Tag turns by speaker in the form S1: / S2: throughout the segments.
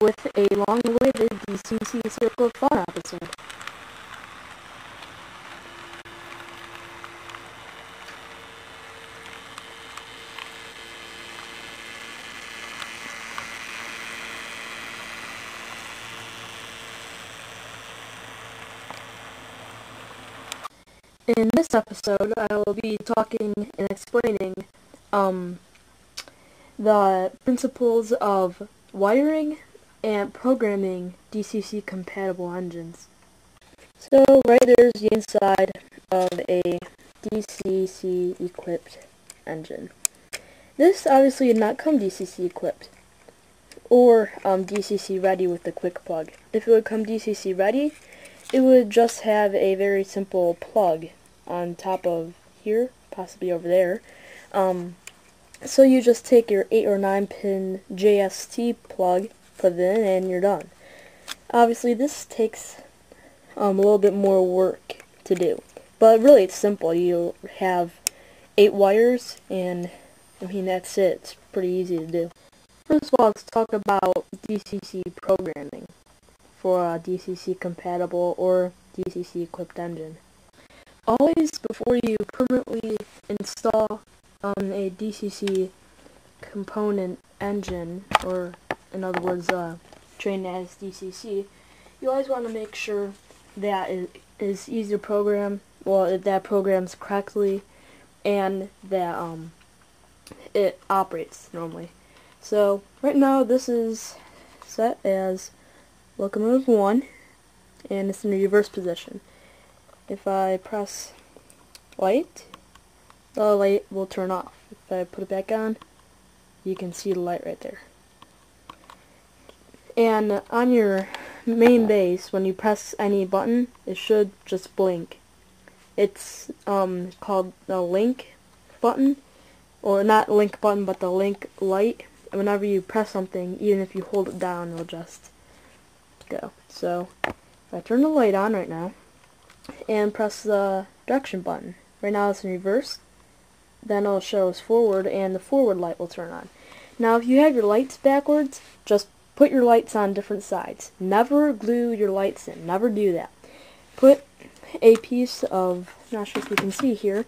S1: with a long-awaited DCC Circle of Fun episode. In this episode, I will be talking and explaining the principles of wiring and programming DCC compatible engines. So right there's the inside of a DCC equipped engine. This obviously did not come DCC equipped or DCC ready with the quick plug. If it would come DCC ready, it would just have a very simple plug on top of here, possibly over there. So you just take your 8 or 9 pin JST plug, put it in, and you're done. Obviously this takes a little bit more work to do, but really it's simple. You have 8 wires, and I mean that's it. It's pretty easy to do. First of all, let's talk about DCC programming for a DCC compatible or DCC equipped engine. Always, before you permanently install a DCC component engine, or in other words trained as DCC, you always want to make sure that it is easy to program, well, that programs correctly, and that it operates normally. So right now this is set as locomotive 1, and it's in the reverse position. If I press light, the light will turn off. If I put it back on, you can see the light right there. And on your main base, when you press any button, it should just blink. It's called the link button, or not link button, but the link light. And whenever you press something, even if you hold it down, it'll just go. So if I turn the light on right now and press the direction button, right now it's in reverse, then it'll show us forward, and the forward light will turn on. Now if you have your lights backwards, just put your lights on different sides. Never glue your lights in. Never do that. Put a piece of, not sure if you can see here,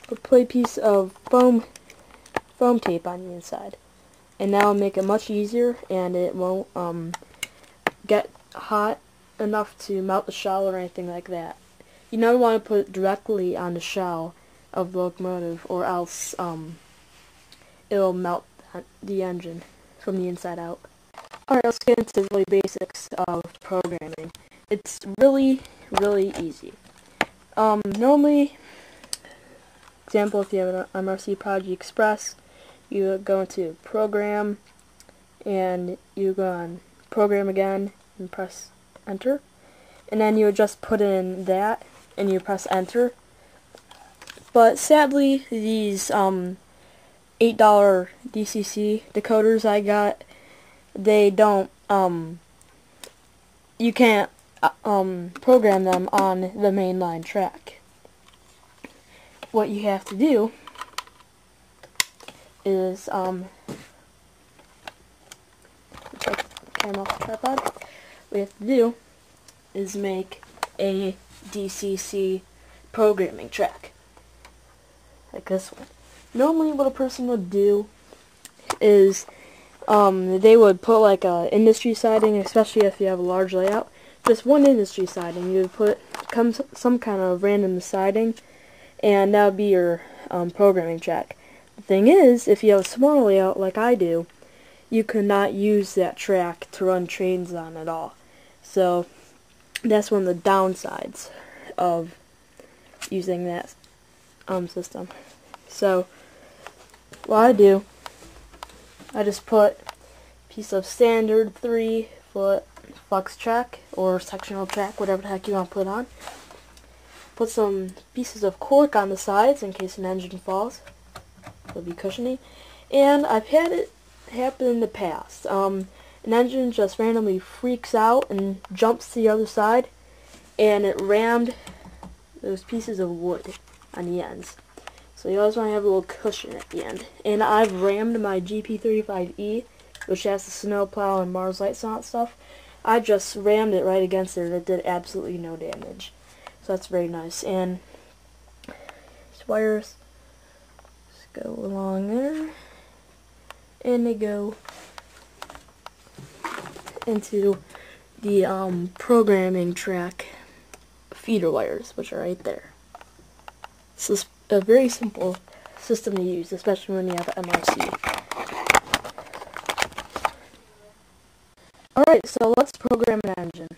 S1: but put a piece of foam tape on the inside, and that'll make it much easier, and it won't get hot enough to melt the shell or anything like that. You never want to put it directly on the shell of the locomotive, or else it'll melt the engine from the inside out. Alright, let's get into the really basics of programming. It's really easy. Normally, example, if you have an MRC Prodigy Express, you go into Program, and you go on Program again, and press Enter. And then you would just put in that, and you press Enter. But sadly, these $8 DCC decoders I got, they don't, you can't program them on the mainline track. What you have to do is, take the camera off the tripod. What you have to do is make a DCC programming track, like this one. Normally what a person would do is they would put like a industry siding, especially if you have a large layout, just one industry siding. You would put some kind of random siding, and that would be your programming track. The thing is, if you have a small layout like I do, you could not use that track to run trains on at all. So that's one of the downsides of using that system. So what I do, I just put a piece of standard 3-foot flex track or sectional track, whatever the heck you want to put on. Put some pieces of cork on the sides in case an engine falls. It'll be cushiony. And I've had it happen in the past. An engine just randomly freaks out and jumps to the other side, and it rammed those pieces of wood on the ends. So you always want to have a little cushion at the end. And I've rammed my GP35E which has the snowplow and Mars lights and all that stuff. I just rammed it right against it and it did absolutely no damage. So that's very nice. And these wires just go along there, and they go into the programming track feeder wires, which are right there. This is a very simple system to use, especially when you have an MRC. Alright, so let's program an engine.